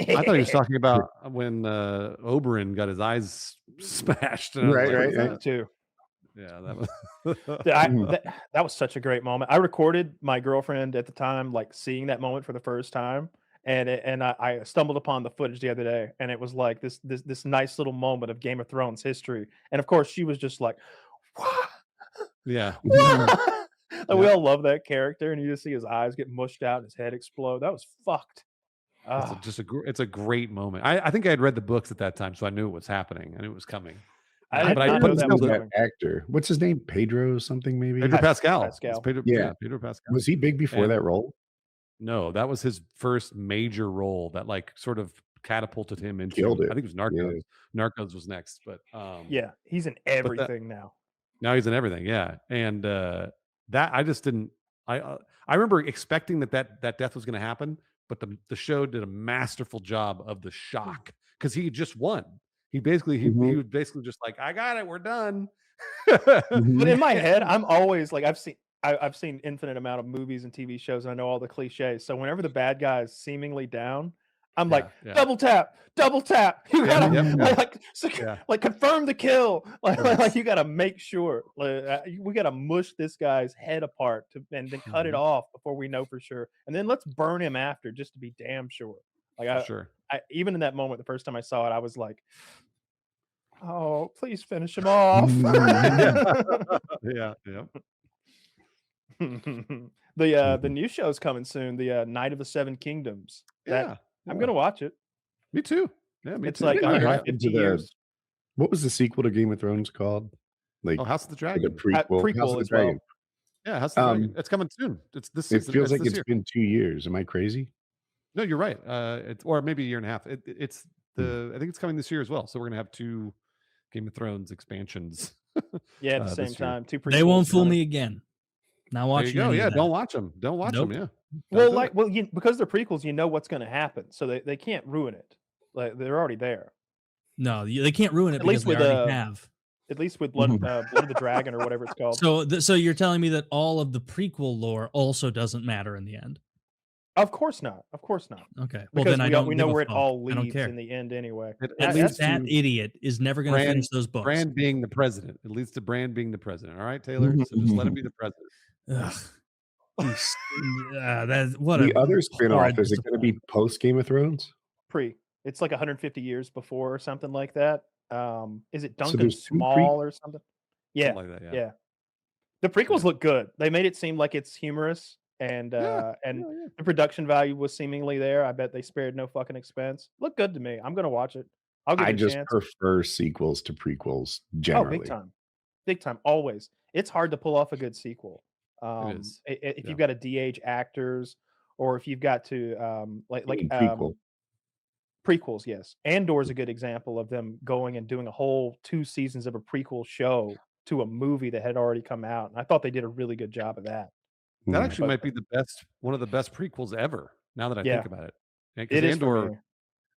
I thought he was talking about when Oberyn got his eyes smashed. And Right, I was like, right. Too. Yeah, that was. That was such a great moment. I recorded my girlfriend at the time, like seeing that moment for the first time, and I stumbled upon the footage the other day, and it was like this nice little moment of Game of Thrones history, and of course she was just like, "What? Yeah. What?" And we all love that character, and you just see his eyes get mushed out, and his head explode. That was fucked. It's a great moment. I think I had read the books at that time, so I knew it was happening. I knew it was coming. I did but not know that was that coming. actor. What's his name? Pedro something maybe? Pedro Pascal. Pascal. It's Pedro, Yeah. Pedro Pascal. Was he big before that role? No, that was his first major role that like sort of catapulted him into. Killed it. I think it was Narcos. Yeah. Narcos was next, but Yeah, he's in everything now. Now he's in everything, yeah. And that I just didn't. I remember expecting that death was going to happen, but the show did a masterful job of the shock because he just won. He was basically just like, I got it, we're done. But in my head, I'm always like, I've seen infinite amount of movies and TV shows, and I know all the cliches. So whenever the bad guy is seemingly down, I'm like, double tap. You gotta like confirm the kill. Like you gotta make sure. We gotta mush this guy's head apart and then cut it off before we know for sure. And then let's burn him after just to be damn sure. Like I even in that moment, the first time I saw it, I was like, oh, please finish him off. Yeah. The new show's coming soon. The Night of the Seven Kingdoms. I'm gonna watch it. Me too. Yeah, me it's too. like 150 years. What was the sequel to Game of Thrones called? Like House of the Dragon. The prequel House of the as well. Dragon. Yeah, House of the Dragon. It's coming soon. It's this season. It feels like it's it's been 2 years. Am I crazy? No, you're right. Or maybe a year and a half. I think it's coming this year as well. So we're gonna have 2 Game of Thrones expansions. Yeah, at the same time. 2 prequels. They won't fool me again. Not watching. There you go. Yeah, don't watch them. Don't watch them. Yeah. Because they're prequels, you know what's going to happen, so they can't ruin it. Like they're already there. No, they can't ruin it because they already have. At least with Blood of the Dragon or whatever it's called. So you're telling me that all of the prequel lore also doesn't matter in the end? Of course not. Okay. Well, then we know where it all leads in the end anyway. At least that idiot is never going to finish those books. Bran being the president. It leads to Bran being the president. All right, Taylor. So just let him be the president. The other spin-off, is it going to be post Game of Thrones? It's like 150 years before or something like that. Is it Duncan Small or something? Yeah, something like that, yeah. The prequels look good. They made it seem like it's humorous, and the production value was seemingly there. I bet they spared no fucking expense. Look good to me. I'm gonna watch it. I'll give it a chance. I just prefer sequels to prequels generally. Oh, big time. Always. It's hard to pull off a good sequel. If you've got to de-age actors, or if you've got to prequels, yes. Andor is a good example of them going and doing a whole 2 seasons of a prequel show to a movie that had already come out, and I thought they did a really good job of that. That actually might be one of the best prequels ever. Now that I think about it, it is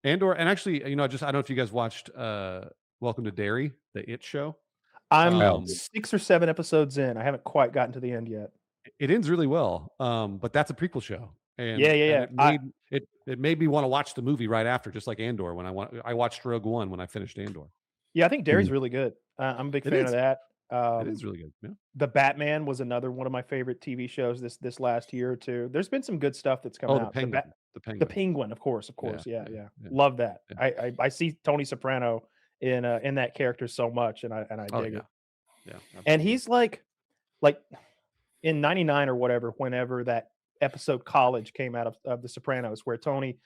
Andor, and actually, I don't know if you guys watched Welcome to Derry, the It show. I'm 6 or 7 episodes in. I haven't quite gotten to the end yet. It ends really well, but that's a prequel show. And, and it made me want to watch the movie right after, just like Andor. When I watched Rogue One when I finished Andor. Yeah, I think Derry's really good. I'm a big fan of that. It is really good. Yeah. The Batman was another one of my favorite TV shows this last year or two. There's been some good stuff that's come out. The Penguin, of course. Yeah. Love that. Yeah. I see Tony Soprano in that character so much, and I dig it. Yeah, absolutely. And he's like in '99 or whatever, whenever that episode College came out of The Sopranos, where Tony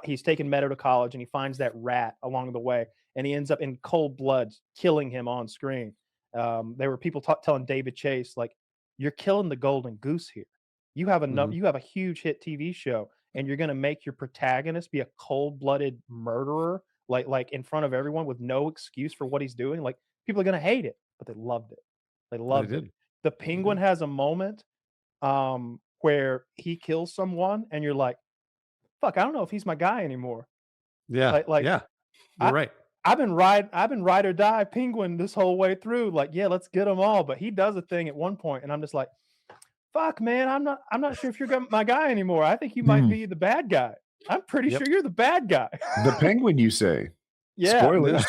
he's taking Meadow to college and he finds that rat along the way, and he ends up in cold blood killing him on screen. There were people telling David Chase, like, you're killing the golden goose here. You have enough. You have a huge hit TV show, and you're going to make your protagonist be a cold-blooded murderer, like in front of everyone with no excuse for what he's doing. Like, people are going to hate it, but they loved it. They loved it. The Penguin has a moment where he kills someone, and you're like, fuck, I don't know if he's my guy anymore. Yeah. You're right. I've been ride or die Penguin this whole way through. Like, yeah, let's get them all. But he does a thing at one point, and I'm just like, fuck, man, I'm not sure if you're my guy anymore. I think you might be the bad guy. I'm pretty sure you're the bad guy. The penguin, you say? Yeah. Spoilers.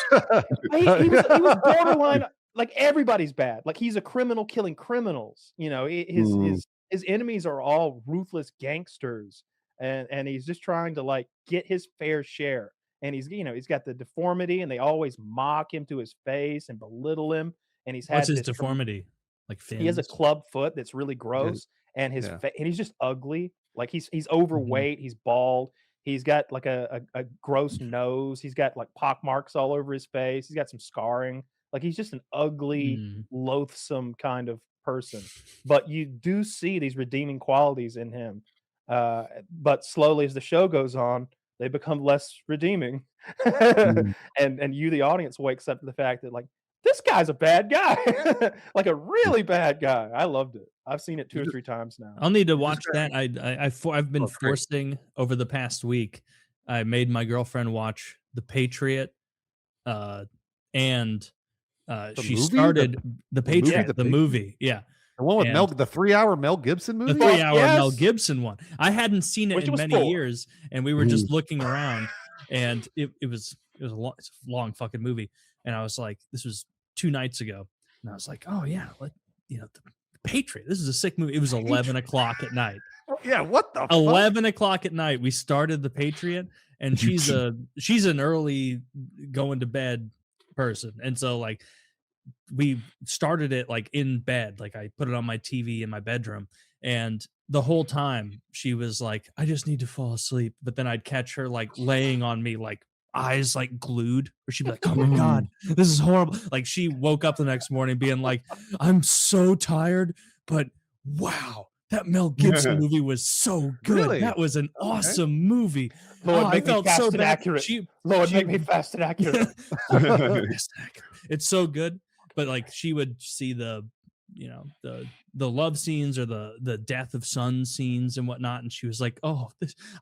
he was borderline. Like everybody's bad. Like he's a criminal killing criminals. You know, his enemies are all ruthless gangsters, and he's just trying to like get his fair share. And he's got the deformity, and they always mock him to his face and belittle him. And what's his deformity? Like fins? He has a club foot that's really gross, and and he's just ugly. Like he's overweight. He's bald. He's got like a gross nose. He's got like pock marks all over his face. He's got some scarring. Like he's just an ugly, loathsome kind of person. But you do see these redeeming qualities in him. But slowly as the show goes on, they become less redeeming. And you, the audience, wakes up to the fact that like this guy's a bad guy. Like a really bad guy. I loved it. I've seen it 2 or 3 times now. I'll need to watch that. I've been forcing over the past week. I made my girlfriend watch The Patriot, and she started The Patriot, the movie. Yeah. The one with the 3-hour Mel Gibson movie? The 3-hour Mel Gibson one. I hadn't seen it in many years, and we were just looking around, and it was a long fucking movie. And I was like, this was 2 nights ago. And I was like, oh yeah, The Patriot. This is a sick movie. It was 11 o'clock at night. Yeah, what the 11 o'clock at night. We started The Patriot, and she's an early going to bed person. And so like we started it like in bed. Like I put it on my TV in my bedroom, and the whole time she was like, I just need to fall asleep. But then I'd catch her like laying on me, like eyes like glued, or she'd be like, oh my God, this is horrible. Like she woke up the next morning being like, I'm so tired, but wow, that Mel Gibson movie was so good. Really? That was an awesome movie. Lord, make me fast and accurate. Lord, make me fast and accurate. It's so good. But like she would see the love scenes or the death of son scenes and whatnot, and she was like, oh,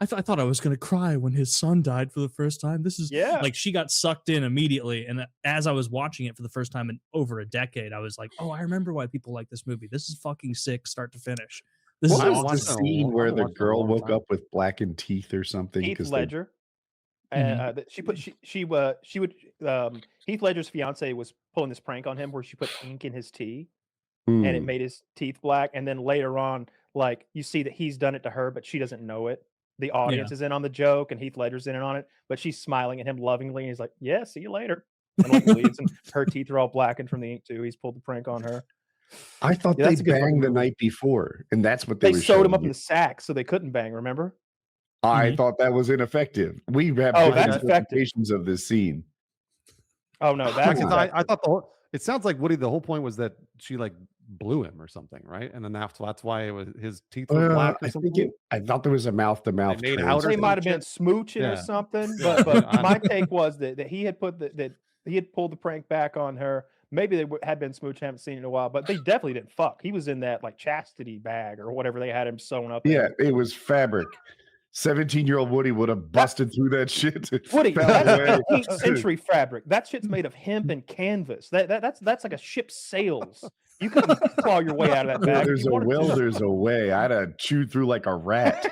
I thought I was gonna cry when his son died for the first time. This is like she got sucked in immediately. And as I was watching it for the first time in over a decade, I was like, oh, I remember why people like this movie. This is fucking sick, start to finish. This is the scene where the girl woke up with blackened teeth or something. Heath Ledger. Heath Ledger's fiance was pulling this prank on him where she put ink in his tea. And it made his teeth black. And then later on, like you see that he's done it to her, but she doesn't know it. The audience is in on the joke, and Heath Ledger's in on it, but she's smiling at him lovingly. And he's like, yeah, see you later. And like leaves, and her teeth are all blackened from the ink too. He's pulled the prank on her. I thought they banged the night before, and that's what they sewed him up in the sack so they couldn't bang. Remember? I thought that was ineffective. We have that's interpretations of this scene. Oh no, that's I thought it sounds like Woody. The whole point was that she like blew him or something, right? And then that's why it was his teeth were black. Or something. I thought there was a mouth to mouth. They might have been smooching or something. But my take was that he had he had pulled the prank back on her. Maybe they had been smooching, haven't seen it in a while, but they definitely didn't fuck. He was in that like chastity bag or whatever they had him sewn up. Yeah, it was fabric. 17-year-old Woody would have busted through that shit. Woody, that's 18th century fabric. That shit's made of hemp and canvas. That's like a ship's sails. You couldn't claw your way out of that bag. There's a way. I'd have chewed through like a rat.